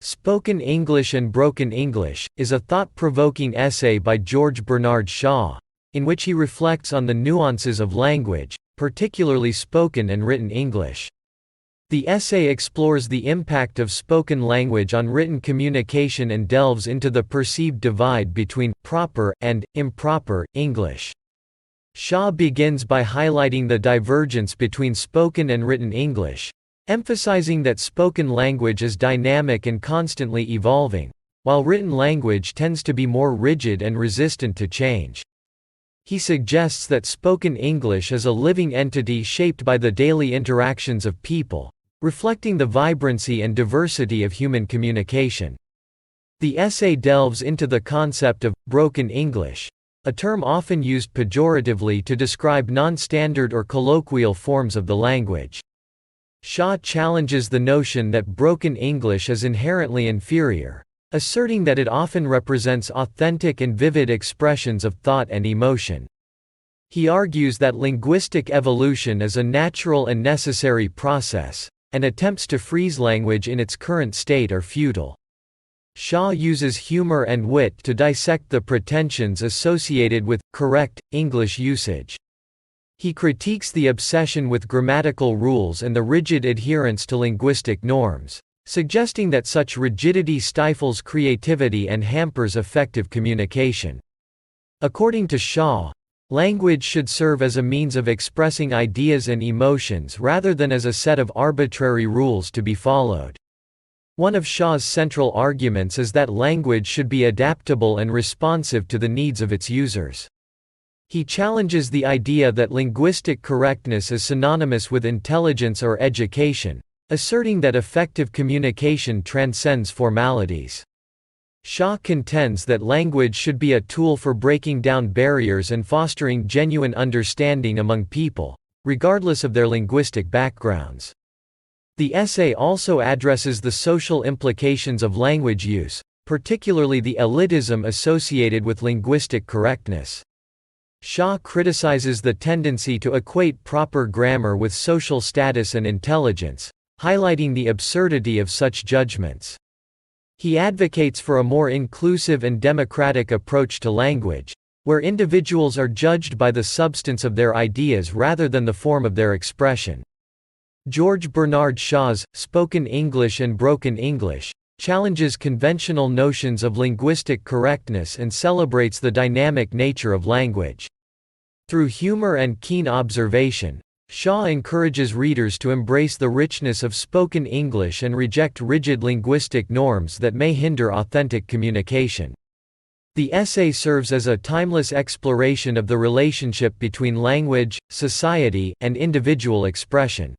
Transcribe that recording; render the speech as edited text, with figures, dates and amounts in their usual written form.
Spoken English and Broken English is a thought-provoking essay by George Bernard Shaw, in which he reflects on the nuances of language, particularly spoken and written English. The essay explores the impact of spoken language on written communication and delves into the perceived divide between proper and improper English. Shaw begins by highlighting the divergence between spoken and written English, emphasizing that spoken language is dynamic and constantly evolving, while written language tends to be more rigid and resistant to change. He suggests that spoken English is a living entity shaped by the daily interactions of people, reflecting the vibrancy and diversity of human communication. The essay delves into the concept of broken English, a term often used pejoratively to describe non-standard or colloquial forms of the language. Shaw challenges the notion that broken English is inherently inferior, asserting that it often represents authentic and vivid expressions of thought and emotion. He argues that linguistic evolution is a natural and necessary process, and attempts to freeze language in its current state are futile. Shaw uses humor and wit to dissect the pretensions associated with correct English usage. He critiques the obsession with grammatical rules and the rigid adherence to linguistic norms, suggesting that such rigidity stifles creativity and hampers effective communication. According to Shaw, language should serve as a means of expressing ideas and emotions rather than as a set of arbitrary rules to be followed. One of Shaw's central arguments is that language should be adaptable and responsive to the needs of its users. He challenges the idea that linguistic correctness is synonymous with intelligence or education, asserting that effective communication transcends formalities. Shaw contends that language should be a tool for breaking down barriers and fostering genuine understanding among people, regardless of their linguistic backgrounds. The essay also addresses the social implications of language use, particularly the elitism associated with linguistic correctness. Shaw criticizes the tendency to equate proper grammar with social status and intelligence, highlighting the absurdity of such judgments. He advocates for a more inclusive and democratic approach to language, where individuals are judged by the substance of their ideas rather than the form of their expression. George Bernard Shaw's Spoken English and Broken English challenges conventional notions of linguistic correctness and celebrates the dynamic nature of language. Through humor and keen observation, Shaw encourages readers to embrace the richness of spoken English and reject rigid linguistic norms that may hinder authentic communication. The essay serves as a timeless exploration of the relationship between language, society, and individual expression.